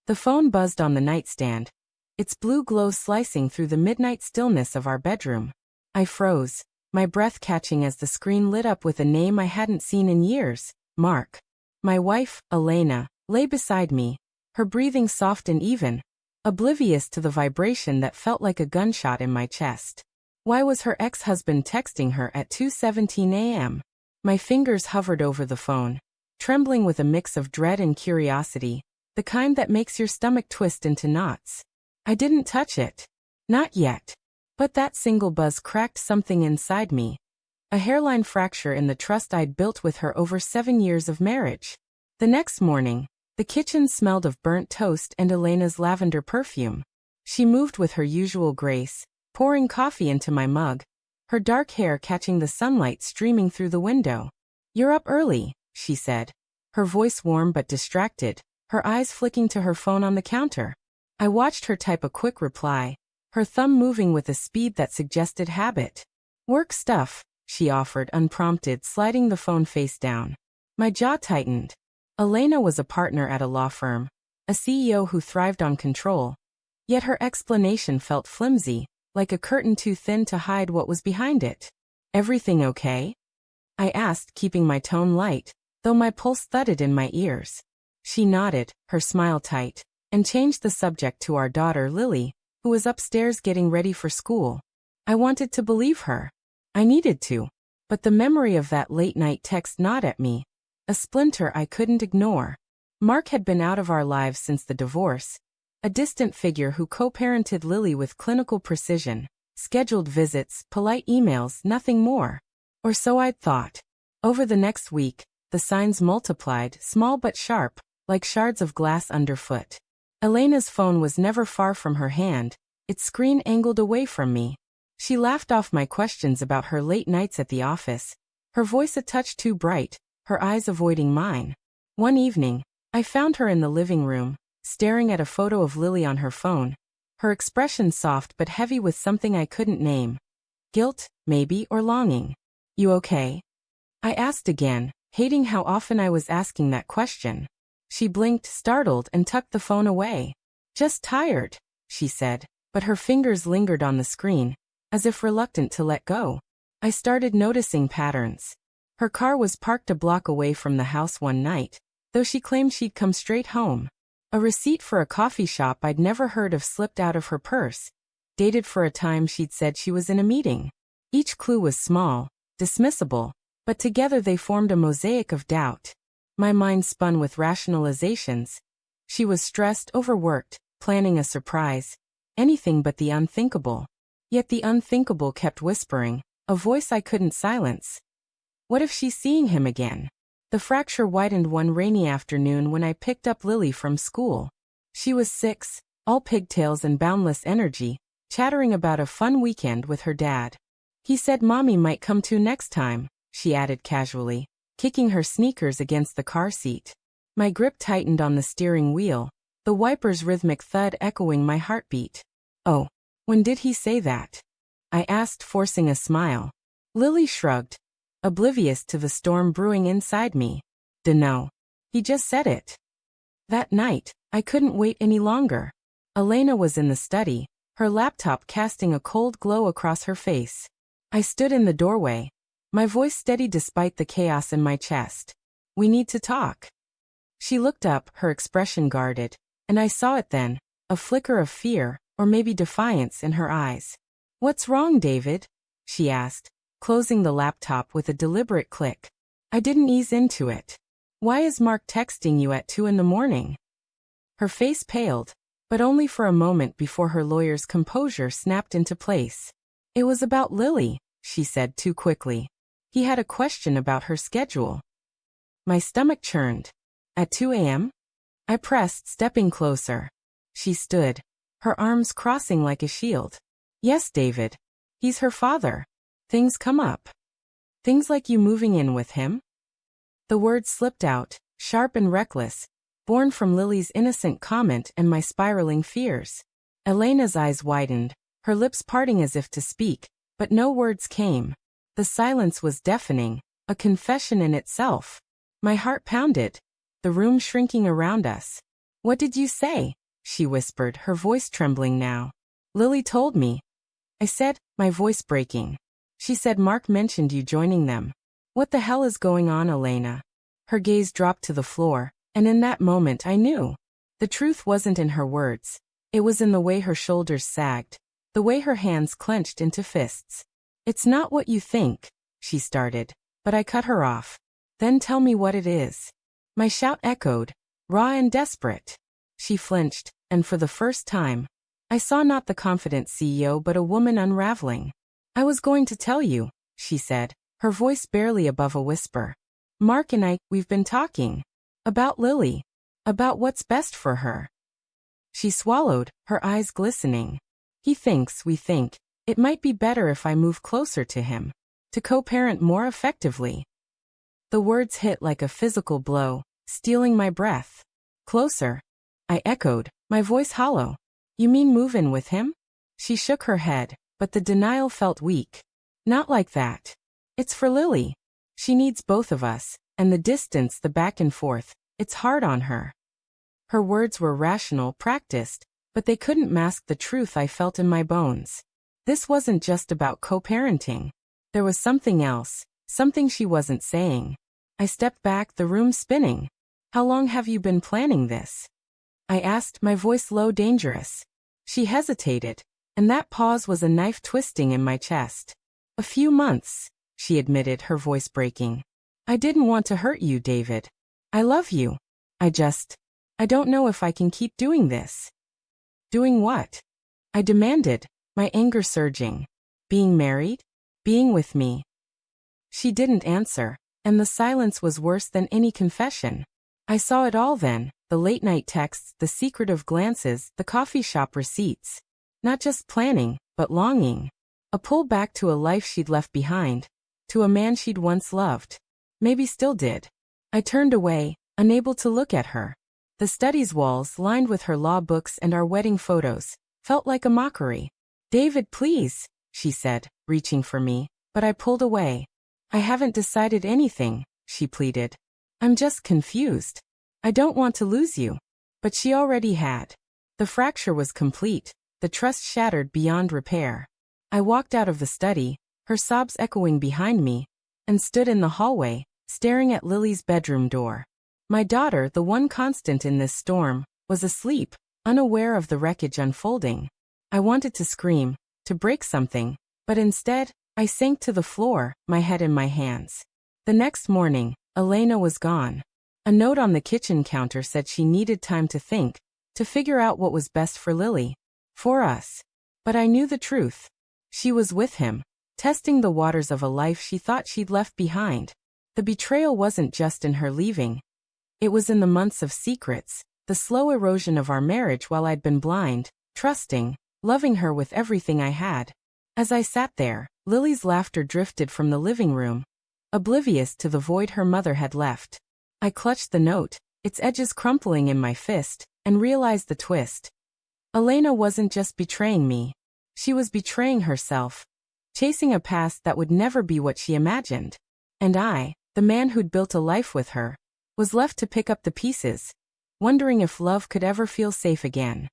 The phone buzzed on the nightstand, its blue glow slicing through the midnight stillness of our bedroom. I froze, my breath catching as the screen lit up with a name I hadn't seen in years, Mark. My wife, Elena, lay beside me, her breathing soft and even, oblivious to the vibration that felt like a gunshot in my chest. Why was her ex-husband texting her at 2:17 a.m.? My fingers hovered over the phone, trembling with a mix of dread and curiosity, the kind that makes your stomach twist into knots. I didn't touch it. Not yet. But that single buzz cracked something inside me. A hairline fracture in the trust I'd built with her over 7 years of marriage. The next morning, the kitchen smelled of burnt toast and Elena's lavender perfume. She moved with her usual grace, pouring coffee into my mug, her dark hair catching the sunlight streaming through the window. "You're up early," she said, her voice warm but distracted, her eyes flicking to her phone on the counter. I watched her type a quick reply, her thumb moving with a speed that suggested habit. "Work stuff," she offered unprompted, sliding the phone face down. My jaw tightened. Elena was a partner at a law firm, a CEO who thrived on control. Yet her explanation felt flimsy, like a curtain too thin to hide what was behind it. "Everything okay?" I asked, keeping my tone light, though my pulse thudded in my ears. She nodded, her smile tight, and changed the subject to our daughter Lily, who was upstairs getting ready for school. I wanted to believe her. I needed to. But the memory of that late-night text gnawed at me, a splinter I couldn't ignore. Mark had been out of our lives since the divorce, a distant figure who co-parented Lily with clinical precision, scheduled visits, polite emails, nothing more. Or so I'd thought. Over the next week, the signs multiplied, small but sharp, like shards of glass underfoot. Elena's phone was never far from her hand, its screen angled away from me. She laughed off my questions about her late nights at the office, her voice a touch too bright, her eyes avoiding mine. One evening, I found her in the living room, staring at a photo of Lily on her phone, her expression soft but heavy with something I couldn't name. Guilt, maybe, or longing. "You okay?" I asked again, hating how often I was asking that question. She blinked, startled, and tucked the phone away. "Just tired," she said, but her fingers lingered on the screen, as if reluctant to let go. I started noticing patterns. Her car was parked a block away from the house one night, though she claimed she'd come straight home. A receipt for a coffee shop I'd never heard of slipped out of her purse, dated for a time she'd said she was in a meeting. Each clue was small, dismissible, but together they formed a mosaic of doubt. My mind spun with rationalizations. She was stressed, overworked, planning a surprise. Anything but the unthinkable. Yet the unthinkable kept whispering, a voice I couldn't silence. What if she's seeing him again? The fracture widened one rainy afternoon when I picked up Lily from school. She was 6, all pigtails and boundless energy, chattering about a fun weekend with her dad. "He said Mommy might come too next time," she added casually, kicking her sneakers against the car seat. My grip tightened on the steering wheel, the wiper's rhythmic thud echoing my heartbeat. "Oh, when did he say that?" I asked, forcing a smile. Lily shrugged, oblivious to the storm brewing inside me. "Dunno. He just said it." That night, I couldn't wait any longer. Elena was in the study, her laptop casting a cold glow across her face. I stood in the doorway, my voice steady despite the chaos in my chest. "We need to talk." She looked up, her expression guarded, and I saw it then, a flicker of fear, or maybe defiance in her eyes. "What's wrong, David?" she asked, closing the laptop with a deliberate click. I didn't ease into it. "Why is Mark texting you at 2 in the morning?" Her face paled, but only for a moment before her lawyer's composure snapped into place. "It was about Lily," she said too quickly. "He had a question about her schedule." My stomach churned. "At 2 a.m.? I pressed, stepping closer. She stood, her arms crossing like a shield. "Yes, David. He's her father. Things come up. Things like you moving in with him?" The words slipped out, sharp and reckless, born from Lily's innocent comment and my spiraling fears. Elena's eyes widened, her lips parting as if to speak, but no words came. The silence was deafening, a confession in itself. My heart pounded, the room shrinking around us. "What did you say?" she whispered, her voice trembling now. Lily told me. I said, my voice breaking. She said Mark mentioned you joining them. What the hell is going on, Elena? Her gaze dropped to the floor, and in that moment I knew. The truth wasn't in her words. It was in the way her shoulders sagged, the way her hands clenched into fists. It's not what you think, she started, but I cut her off. Then tell me what it is. My shout echoed, raw and desperate. She flinched, and for the first time, I saw not the confident CEO but a woman unraveling. I was going to tell you, she said, her voice barely above a whisper. Mark and we've been talking. About Lily. About what's best for her. She swallowed, her eyes glistening. We think, it might be better if I move closer to him. To co-parent more effectively. The words hit like a physical blow, stealing my breath. Closer. I echoed, my voice hollow. You mean move in with him? She shook her head, but the denial felt weak. Not like that. It's for Lily. She needs both of us, and the distance, the back and forth, it's hard on her. Her words were rational, practiced, but they couldn't mask the truth I felt in my bones. This wasn't just about co-parenting. There was something else, something she wasn't saying. I stepped back, the room spinning. How long have you been planning this? I asked, my voice low, dangerous. She hesitated, and that pause was a knife twisting in my chest. A few months, she admitted, her voice breaking. I didn't want to hurt you, David. I love you. I don't know if I can keep doing this. Doing what? I demanded, my anger surging. Being married? Being with me? She didn't answer, and the silence was worse than any confession. I saw it all then, the late-night texts, the secretive glances, the coffee shop receipts. Not just planning, but longing. A pull back to a life she'd left behind, to a man she'd once loved. Maybe still did. I turned away, unable to look at her. The study's walls, lined with her law books and our wedding photos, felt like a mockery. David, please, she said, reaching for me, but I pulled away. I haven't decided anything, she pleaded. I'm just confused. I don't want to lose you. But she already had. The fracture was complete, the trust shattered beyond repair. I walked out of the study, her sobs echoing behind me, and stood in the hallway, staring at Lily's bedroom door. My daughter, the one constant in this storm, was asleep, unaware of the wreckage unfolding. I wanted to scream, to break something, but instead, I sank to the floor, my head in my hands. The next morning, Elena was gone. A note on the kitchen counter said she needed time to think, to figure out what was best for Lily. For us. But I knew the truth. She was with him, testing the waters of a life she thought she'd left behind. The betrayal wasn't just in her leaving. It was in the months of secrets, the slow erosion of our marriage while I'd been blind, trusting, loving her with everything I had. As I sat there, Lily's laughter drifted from the living room, oblivious to the void her mother had left. I clutched the note, its edges crumpling in my fist, and realized the twist. Elena wasn't just betraying me. She was betraying herself, chasing a past that would never be what she imagined. And I, the man who'd built a life with her, was left to pick up the pieces, wondering if love could ever feel safe again.